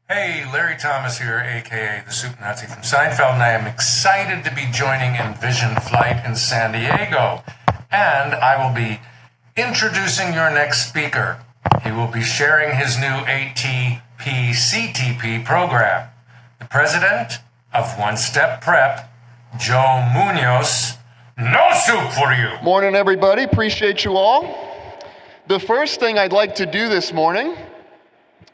Hey, Larry Thomas here, aka the Soup Nazi from Seinfeld, and I am excited to be joining Envision Flight in San Diego. And I will be introducing your next speaker. He will be sharing his new ATP-CTP program. The president of 1StepPrep, Joe Munoz. No soup for you! Morning, everybody. Appreciate you all. The first thing I'd like to do this morning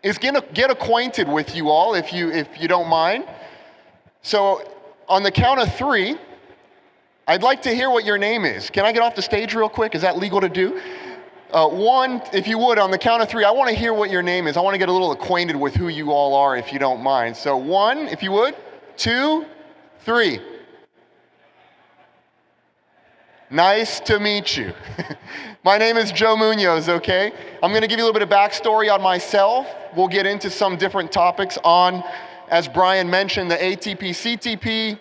is get acquainted with you all, if you don't mind. So on the count of three, I'd like to hear what your name is. Can I get off the stage real quick? Is that legal to do? One, if you would, on the count of three, I want to hear what your name is. I want to get a little acquainted with who you all are, if you don't mind. So one, if you would, two, three. Nice to meet you. My name is Joe Munoz, okay? I'm going to give you a little bit of backstory on myself. We'll get into some different topics on, as Brian mentioned, the ATP-CTP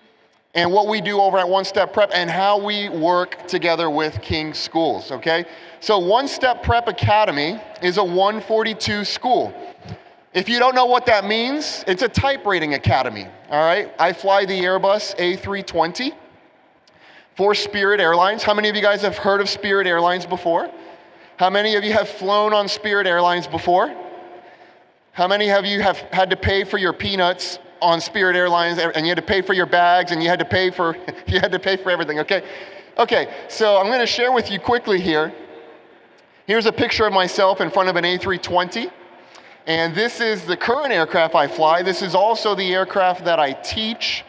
and what we do over at 1StepPrep and how we work together with King Schools, okay? So 1StepPrep Academy is a 142 school. If you don't know what that means, it's a type rating academy, all right? I fly the Airbus A320 for Spirit Airlines. How many of you guys have heard of Spirit Airlines before? How many of you have flown on Spirit Airlines before? How many of you have had to pay for your peanuts on Spirit Airlines, and you had to pay for your bags, and you had to pay for everything, okay? Okay, so I'm gonna share with you quickly here. Here's a picture of myself in front of an A320, and this is the current aircraft I fly. This is also the aircraft that I teach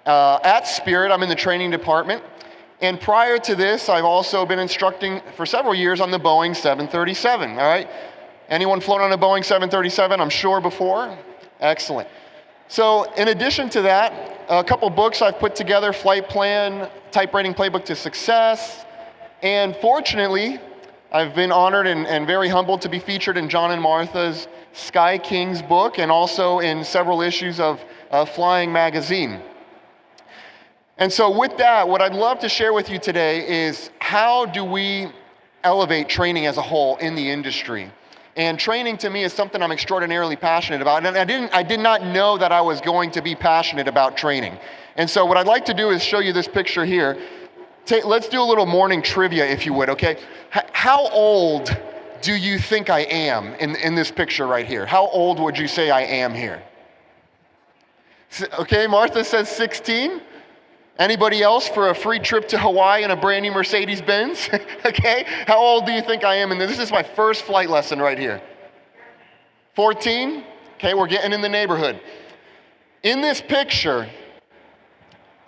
at Spirit. I'm in the training department. And prior to this, I've also been instructing for several years on the Boeing 737, all right? Anyone flown on a Boeing 737, I'm sure, before? Excellent. So in addition to that, a couple books I've put together: Flight Plan, Type Rating Playbook to Success. And fortunately, I've been honored and very humbled to be featured in John and Martha's Sky Kings book, and also in several issues of Flying Magazine. And so with that, what I'd love to share with you today is how do we elevate training as a whole in the industry? And training to me is something I'm extraordinarily passionate about. And I did not know that I was going to be passionate about training. And so what I'd like to do is show you this picture here. Let's do a little morning trivia, if you would, okay? How old do you think I am in this picture right here? How old would you say I am here? Okay, Martha says 16. Anybody else for a free trip to Hawaii in a brand new Mercedes-Benz? Okay, how old do you think I am? And this is my first flight lesson right here. 14? Okay, we're getting in the neighborhood. In this picture,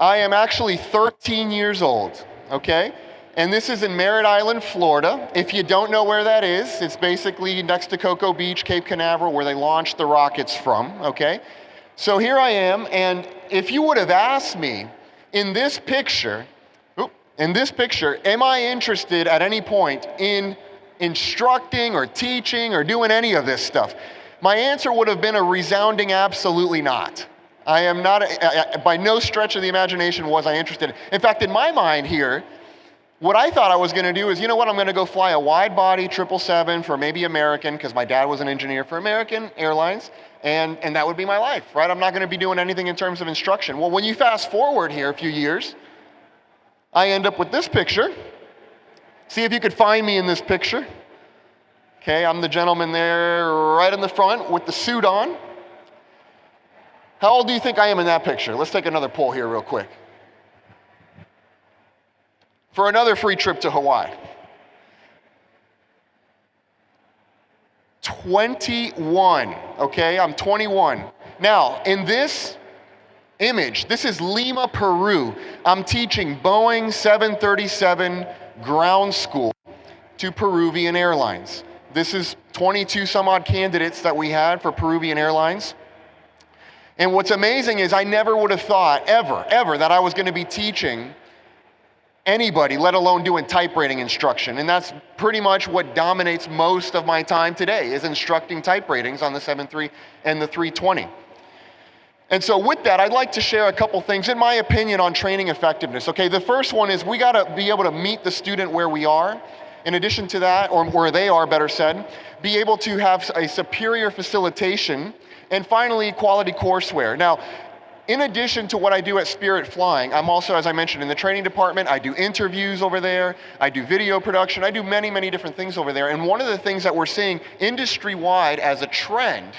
I am actually 13 years old, okay? And this is in Merritt Island, Florida. If you don't know where that is, it's basically next to Cocoa Beach, Cape Canaveral, where they launched the rockets from, okay? So here I am, and if you would have asked me, in this picture, am I interested at any point in instructing or teaching or doing any of this stuff? My answer would have been a resounding absolutely not. I am not, by no stretch of the imagination was I interested. In fact, in my mind here, what I thought I was gonna do is, you know what, I'm gonna go fly a wide body 777 for maybe American, because my dad was an engineer for American Airlines, and that would be my life, right? I'm not gonna be doing anything in terms of instruction. Well, when you fast forward here a few years, I end up with this picture. See if you could find me in this picture. Okay, I'm the gentleman there right in the front with the suit on. How old do you think I am in that picture? Let's take another poll here real quick. For another free trip to Hawaii. 21, okay? I'm 21. Now, in this image, this is Lima, Peru. I'm teaching Boeing 737 ground school to Peruvian Airlines. This is 22 some odd candidates that we had for Peruvian Airlines. And what's amazing is I never would have thought ever that I was going to be teaching anybody, let alone doing type rating instruction. And that's pretty much what dominates most of my time today, is instructing type ratings on the 73 and the 320. And so with that, I'd like to share a couple things, in my opinion, on training effectiveness. Okay, the first one is we gotta be able to meet the student where we are. In addition to that, or where they are, better said, be able to have a superior facilitation, and finally, quality courseware. Now, in addition to what I do at Spirit Flying, I'm also, as I mentioned, in the training department. I do interviews over there. I do video production. I do many, many different things over there. And one of the things that we're seeing industry-wide as a trend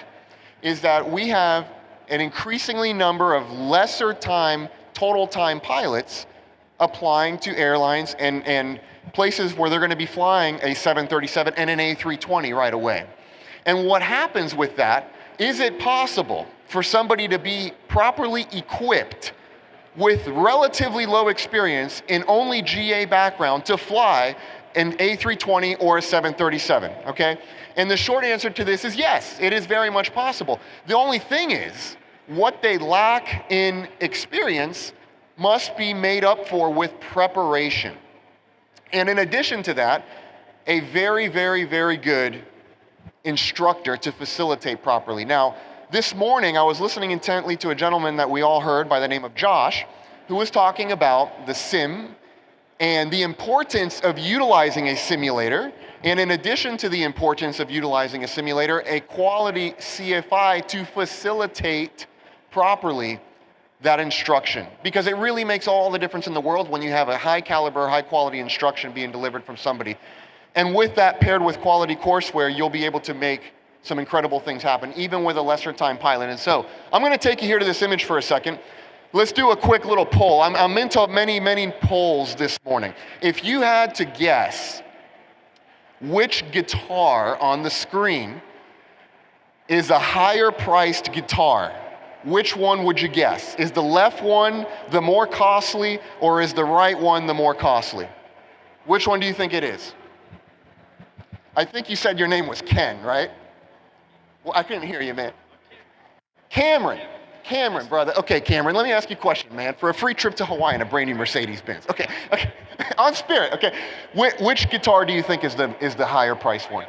is that we have an increasingly number of lesser time, total time pilots applying to airlines and places where they're going to be flying a 737 and an A320 right away. And what happens with that, is it possible for somebody to be properly equipped with relatively low experience in only GA background to fly an A320 or a 737, okay? And the short answer to this is yes, it is very much possible. The only thing is, what they lack in experience must be made up for with preparation. And in addition to that, a very, very, very good instructor to facilitate properly. Now, this morning I was listening intently to a gentleman that we all heard by the name of Josh, who was talking about the sim and the importance of utilizing a simulator, and in addition to the importance of utilizing a simulator, a quality CFI to facilitate properly that instruction. Because it really makes all the difference in the world when you have a high caliber, high quality instruction being delivered from somebody. And with that paired with quality courseware, you'll be able to make some incredible things happen, even with a lesser time pilot. And so I'm going to take you here to this image for a second. Let's do a quick little poll. I'm into many, many polls this morning. If you had to guess which guitar on the screen is a higher priced guitar, which one would you guess? Is the left one the more costly, or is the right one the more costly? Which one do you think it is? I think you said your name was Ken, right? Well, I couldn't hear you, man. Cameron, brother. Okay, Cameron, let me ask you a question, man. For a free trip to Hawaii in a brand new Mercedes-Benz. Okay. On Spirit, okay. Which guitar do you think is the higher price one?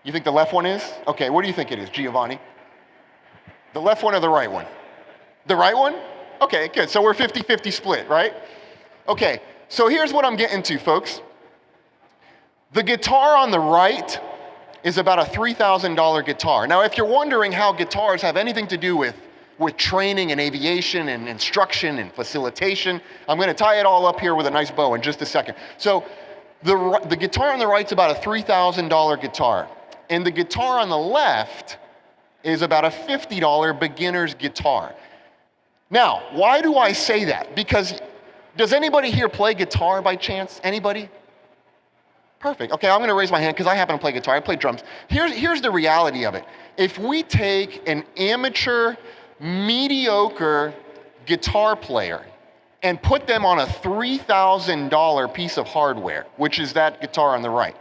You think the left one is? Okay, what do you think it is, Giovanni? The left one or the right one? The right one? Okay, good. So we're 50-50 split, right? Okay, so here's what I'm getting to, folks. The guitar on the right is about a $3,000 guitar. Now, if you're wondering how guitars have anything to do with training and aviation and instruction and facilitation, I'm going to tie it all up here with a nice bow in just a second. So the guitar on the right is about a $3,000 guitar. And the guitar on the left is about a $50 beginner's guitar. Now, why do I say that? Because does anybody here play guitar by chance? Anybody? Perfect. Okay, I'm going to raise my hand because I happen to play guitar. I play drums. Here's the reality of it. If we take an amateur, mediocre guitar player and put them on a $3,000 piece of hardware, which is that guitar on the right,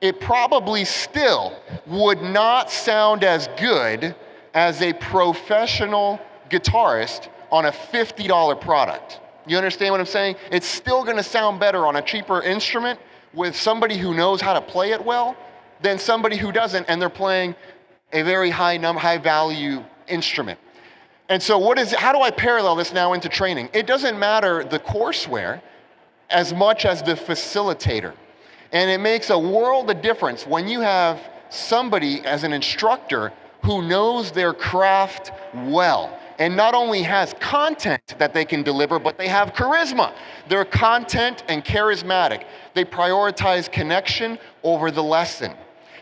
it probably still would not sound as good as a professional guitarist on a $50 product. You understand what I'm saying? It's still going to sound better on a cheaper instrument with somebody who knows how to play it well than somebody who doesn't, and they're playing a very high value instrument. And so how do I parallel this now into training? It doesn't matter the courseware as much as the facilitator. And it makes a world of difference when you have somebody as an instructor who knows their craft well, and not only has content that they can deliver, but they have charisma. They're content and charismatic. They prioritize connection over the lesson.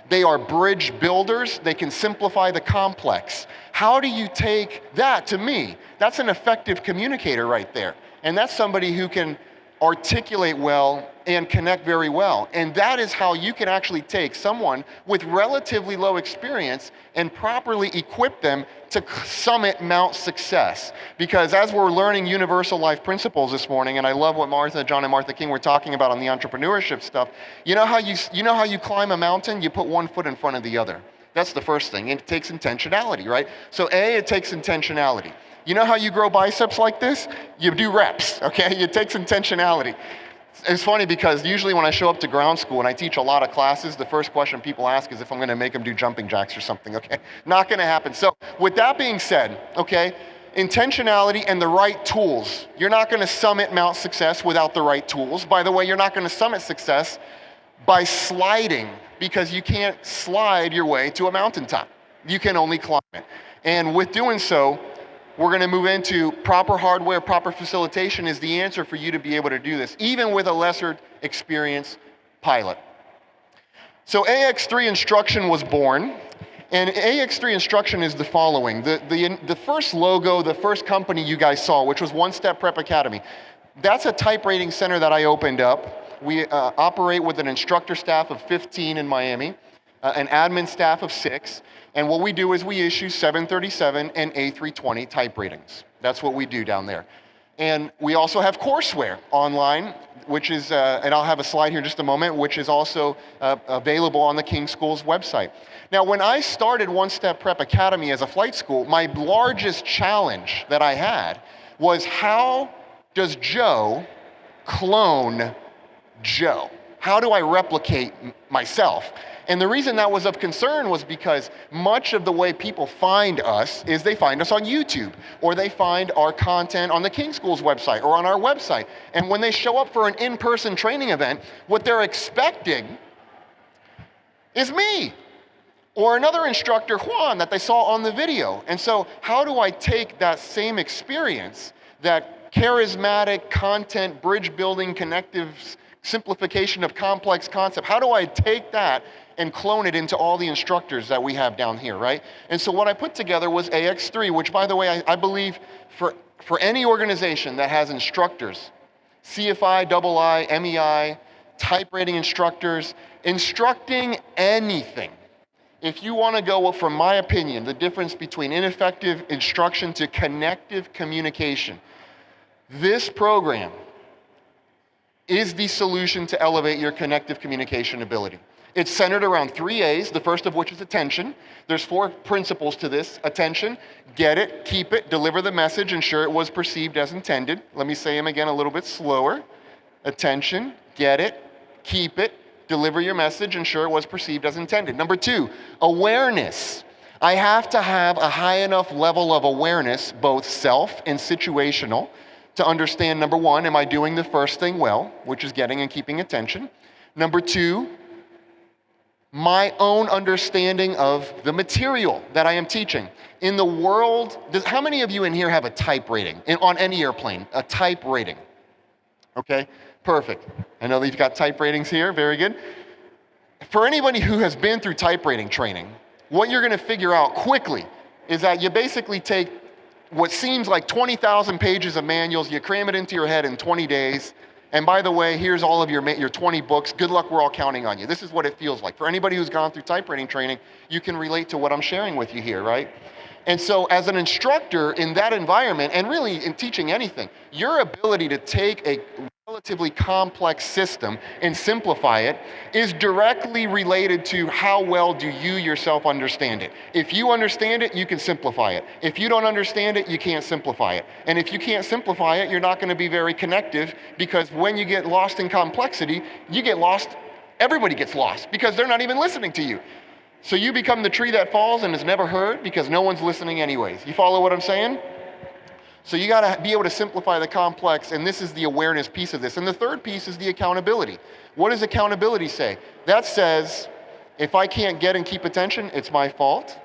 They are bridge builders. They can simplify the complex. How do you take that? To me, that's an effective communicator right there. And that's somebody who can articulate well and connect very well. And that is how you can actually take someone with relatively low experience and properly equip them to summit Mount success. Because as we're learning universal life principles this morning, and I love what John and Martha King were talking about on the entrepreneurship stuff, you know how you climb a mountain? You put one foot in front of the other. That's the first thing. It takes intentionality, right? So it takes intentionality. You know how you grow biceps like this? You do reps, okay? It takes intentionality. It's funny because usually when I show up to ground school and I teach a lot of classes, the first question people ask is if I'm going to make them do jumping jacks or something, okay? Not going to happen. So with that being said, okay, intentionality and the right tools. You're not going to summit Mount success without the right tools. By the way, you're not going to summit success by sliding, because you can't slide your way to a mountaintop. You can only climb it. And with doing so, we're going to move into proper hardware, proper facilitation is the answer for you to be able to do this, even with a lesser experienced pilot. So AX3 Instruction was born, and AX3 Instruction is the following. The first logo, the first company you guys saw, which was 1StepPrep Academy, that's a type rating center that I opened up. We operate with an instructor staff of 15 in Miami, an admin staff of 6, and what we do is we issue 737 and A320 type ratings. That's what we do down there. And we also have Courseware online, which is, and I'll have a slide here in just a moment, which is also available on the King School's website. Now, when I started 1StepPrep Academy as a flight school, my largest challenge that I had was, how does Joe clone Joe? How do I replicate myself? And the reason that was of concern was because much of the way people find us is they find us on YouTube, or they find our content on the King School's website or on our website. And when they show up for an in-person training event, what they're expecting is me or another instructor, Juan, that they saw on the video. And so how do I take that same experience, that charismatic content, bridge building, connective simplification of complex concept, how do I take that and clone it into all the instructors that we have down here, right? And so what I put together was AX3, which, by the way, I believe for any organization that has instructors, CFI, II, MEI, type rating instructors, instructing anything. If you want to go from my opinion, the difference between ineffective instruction to connective communication, this program is the solution to elevate your connective communication ability. It's centered around 3 A's, the first of which is attention. There's 4 principles to this. Attention, get it, keep it, deliver the message, ensure it was perceived as intended. Let me say them again a little bit slower. Attention, get it, keep it, deliver your message, ensure it was perceived as intended. Number 2, awareness. I have to have a high enough level of awareness, both self and situational, to understand, number 1, am I doing the first thing well, which is getting and keeping attention? Number 2, my own understanding of the material that I am teaching. In the world, how many of you in here have a type rating on any airplane? A type rating. Okay, perfect. I know that you've got type ratings here, very good. For anybody who has been through type rating training, what you're gonna figure out quickly is that you basically take what seems like 20,000 pages of manuals, you cram it into your head in 20 days, and by the way, here's all of your 20 books. Good luck, we're all counting on you. This is what it feels like. For anybody who's gone through type rating training, you can relate to what I'm sharing with you here, right? And so as an instructor in that environment, and really in teaching anything, your ability to take a relatively complex system and simplify it is directly related to how well do you yourself understand it. If you understand it, you can simplify it. If you don't understand it, you can't simplify it. And if you can't simplify it, you're not going to be very connective, because when you get lost in complexity, you get lost, everybody gets lost, because they're not even listening to you. So you become the tree that falls and is never heard because no one's listening anyways. You follow what I'm saying? So you got to be able to simplify the complex, and this is the awareness piece of this. And the third piece is the accountability. What does accountability say? That says, if I can't get and keep attention, it's my fault.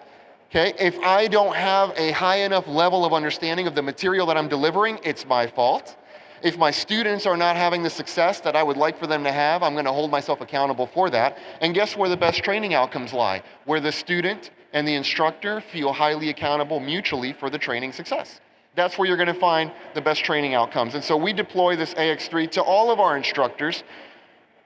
Okay? If I don't have a high enough level of understanding of the material that I'm delivering, it's my fault. If my students are not having the success that I would like for them to have, I'm going to hold myself accountable for that. And guess where the best training outcomes lie? Where the student and the instructor feel highly accountable mutually for the training success. That's where you're going to find the best training outcomes. And so we deploy this AX3 to all of our instructors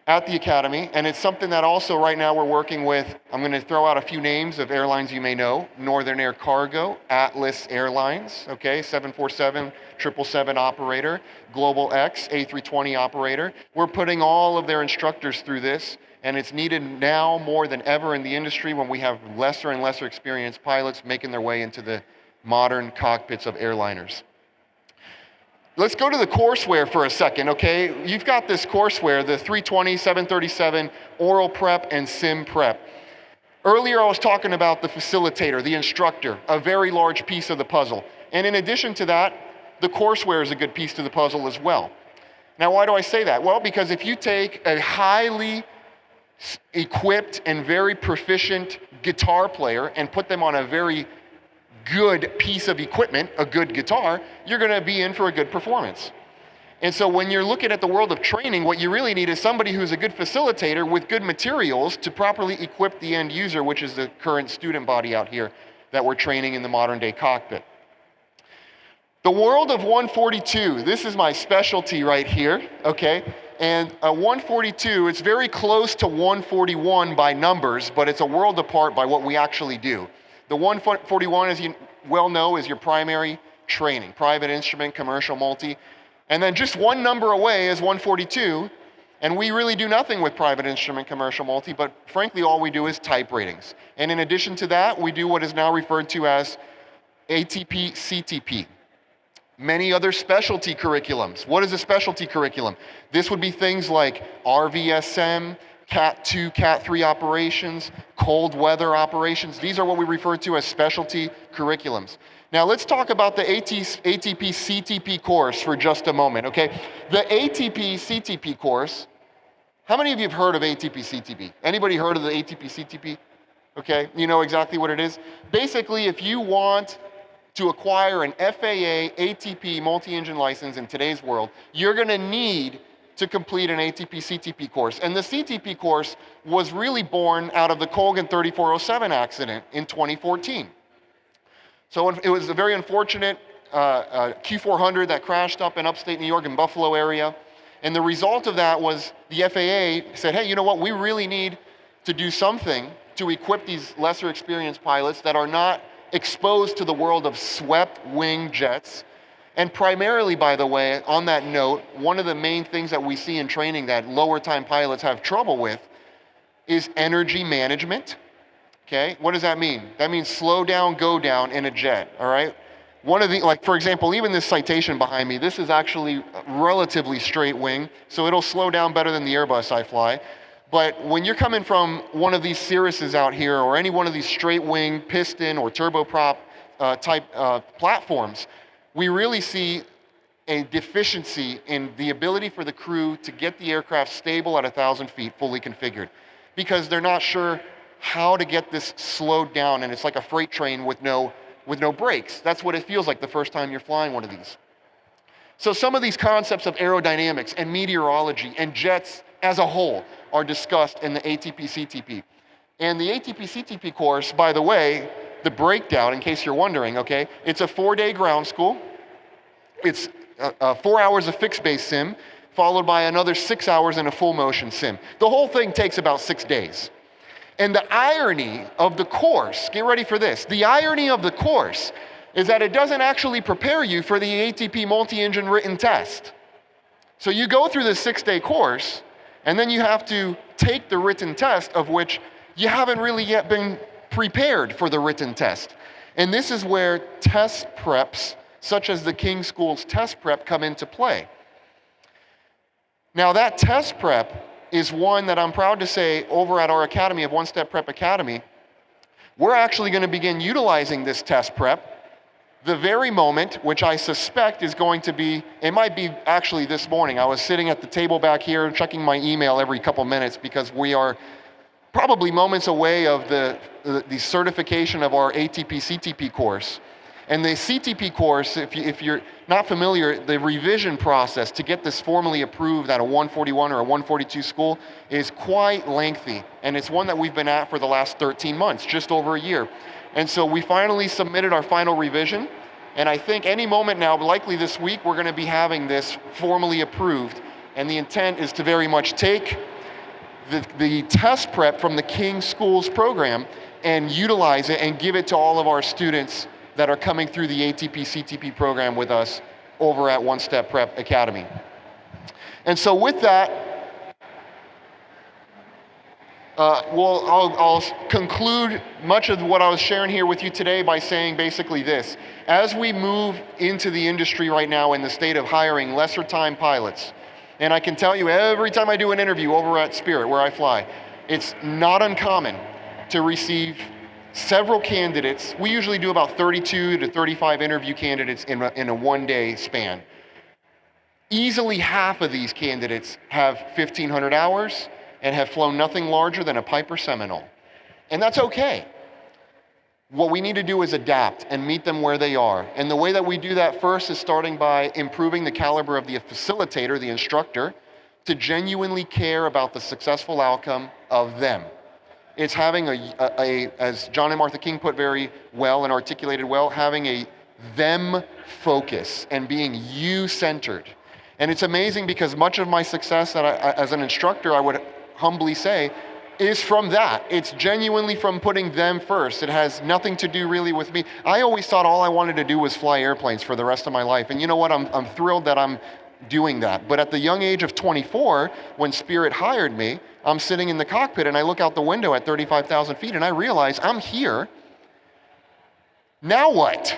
at the Academy, and it's something that also right now we're working with. I'm going to throw out a few names of airlines you may know. Northern Air Cargo, Atlas Airlines, okay, 747, 777 operator, Global X, A320 operator. We're putting all of their instructors through this, and it's needed now more than ever in the industry when we have lesser and lesser experienced pilots making their way into the modern cockpits of airliners. Let's go to the courseware for a second, okay? You've got this courseware, the 320, 737, oral prep, and sim prep. Earlier I was talking about the facilitator, the instructor, a very large piece of the puzzle. And in addition to that, the courseware is a good piece to the puzzle as well. Now, why do I say that? Well, because if you take a highly equipped and very proficient guitar player and put them on a very good piece of equipment, a good guitar, you're going to be in for a good performance. And so when you're looking at the world of training, what you really need is somebody who's a good facilitator with good materials to properly equip the end user, which is the current student body out here that we're training in the modern day cockpit. The world of 142, this is my specialty right here, okay? And 142, it's very close to 141 by numbers, but it's a world apart by what we actually do. The 141, as you well know, is your primary training, private instrument, commercial, multi. And then just one number away is 142, and we really do nothing with private instrument, commercial, multi, but frankly, all we do is type ratings. And in addition to that, we do what is now referred to as ATP-CTP. Many other specialty curriculums. What is a specialty curriculum? This would be things like RVSM, Cat 2, Cat 3 operations, cold weather operations. These are what we refer to as specialty curriculums. Now let's talk about the ATP-CTP course for just a moment, okay? The ATP-CTP course, how many of you have heard of ATP-CTP? Anybody heard of the ATP-CTP? Okay, you know exactly what it is? Basically, if you want to acquire an FAA ATP multi-engine license in today's world, you're gonna need to complete an ATP-CTP course. And the CTP course was really born out of the Colgan 3407 accident in 2014. So it was a very unfortunate Q400 that crashed up in upstate New York in Buffalo area. And the result of that was the FAA said, hey, you know what, we really need to do something to equip these lesser experienced pilots that are not exposed to the world of swept wing jets. And primarily, by the way, on that note, one of the main things that we see in training that lower time pilots have trouble with is energy management. Okay, what does that mean? That means slow down, go down in a jet, all right? One of the, like for example, even this citation behind me, this is actually relatively straight wing, so it'll slow down better than the Airbus I fly. But when you're coming from one of these Cirruses out here, or any one of these straight wing, piston, or turboprop type platforms, we really see a deficiency in the ability for the crew to get the aircraft stable at 1,000 feet, fully configured, because they're not sure how to get this slowed down, and it's like a freight train with no brakes. That's what it feels like the first time you're flying one of these. So some of these concepts of aerodynamics and meteorology and jets as a whole are discussed in the ATP-CTP. And the ATP-CTP course, by the way, the breakdown, in case you're wondering, okay, it's a 4-day ground school. It's 4 hours of fixed base sim, followed by another 6 hours in a full motion sim. The whole thing takes about 6 days. And the irony of the course, get ready for this, the irony of the course is that it doesn't actually prepare you for the ATP multi-engine written test. So you go through this 6-day course, and then you have to take the written test, of which you haven't really yet been prepared for the written test. And this is where test preps, such as the King School's test prep, come into play. Now that test prep is one that I'm proud to say over at our academy of 1StepPrep Academy, we're actually going to begin utilizing this test prep the very moment, which I suspect is going to be, it might be actually this morning. I was sitting at the table back here checking my email every couple minutes because we are probably moments away of the certification of our ATP-CTP course. And the CTP course, if you're not familiar, the revision process to get this formally approved at a 141 or a 142 school is quite lengthy. And it's one that we've been at for the last 13 months, just over a year. And so we finally submitted our final revision. And I think any moment now, likely this week, we're going to be having this formally approved. And the intent is to very much take the test prep from the King Schools program and utilize it and give it to all of our students that are coming through the ATP-CTP program with us over at 1StepPrep Academy. And so with that, I'll conclude much of what I was sharing here with you today by saying basically this. As we move into the industry right now in the state of hiring lesser time pilots, and I can tell you every time I do an interview over at Spirit where I fly, it's not uncommon to receive several candidates. We usually do about 32 to 35 interview candidates in a one-day span. Easily half of these candidates have 1,500 hours. and have flown nothing larger than a Piper Seminole. And that's okay. What we need to do is adapt and meet them where they are. And the way that we do that first is starting by improving the caliber of the facilitator, the instructor, to genuinely care about the successful outcome of them. It's having as John and Martha King put very well and articulated well, having a them focus and being you-centered. And it's amazing because much of my success as an instructor, I would humbly say, is from that. It's genuinely from putting them first. It has nothing to do really with me. I always thought all I wanted to do was fly airplanes for the rest of my life. And you know what? I'm thrilled that I'm doing that. But at the young age of 24, when Spirit hired me, I'm sitting in the cockpit and I look out the window at 35,000 feet and I realize I'm here. Now what?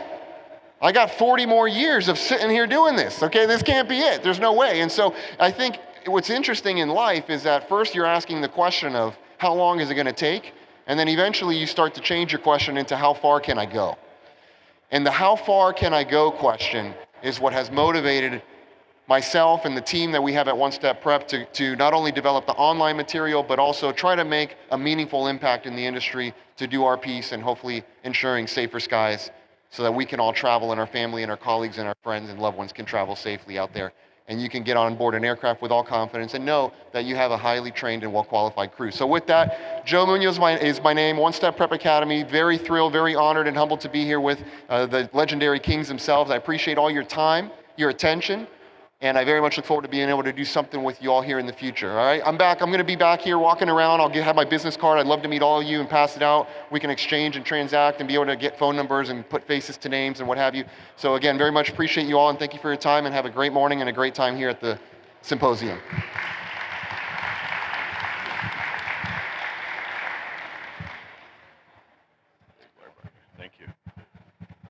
I got 40 more years of sitting here doing this. Okay, this can't be it. There's no way. And so I think what's interesting in life is that first you're asking the question of how long is it going to take? And then eventually you start to change your question into how far can I go? And the how far can I go question is what has motivated myself and the team that we have at 1StepPrep to not only develop the online material, but also try to make a meaningful impact in the industry to do our piece and hopefully ensuring safer skies so that we can all travel and our family and our colleagues and our friends and loved ones can travel safely out there. And you can get on board an aircraft with all confidence and know that you have a highly trained and well-qualified crew. So with that, Joe Munoz is my name, 1StepPrep Academy. Very thrilled, very honored and humbled to be here with the legendary kings themselves. I appreciate all your time, your attention, and I very much look forward to being able to do something with you all here in the future, all right? I'm back. I'm going to be back here walking around. I'll have my business card. I'd love to meet all of you and pass it out. We can exchange and transact and be able to get phone numbers and put faces to names and what have you. So again, very much appreciate you all and thank you for your time and have a great morning and a great time here at the Symposium.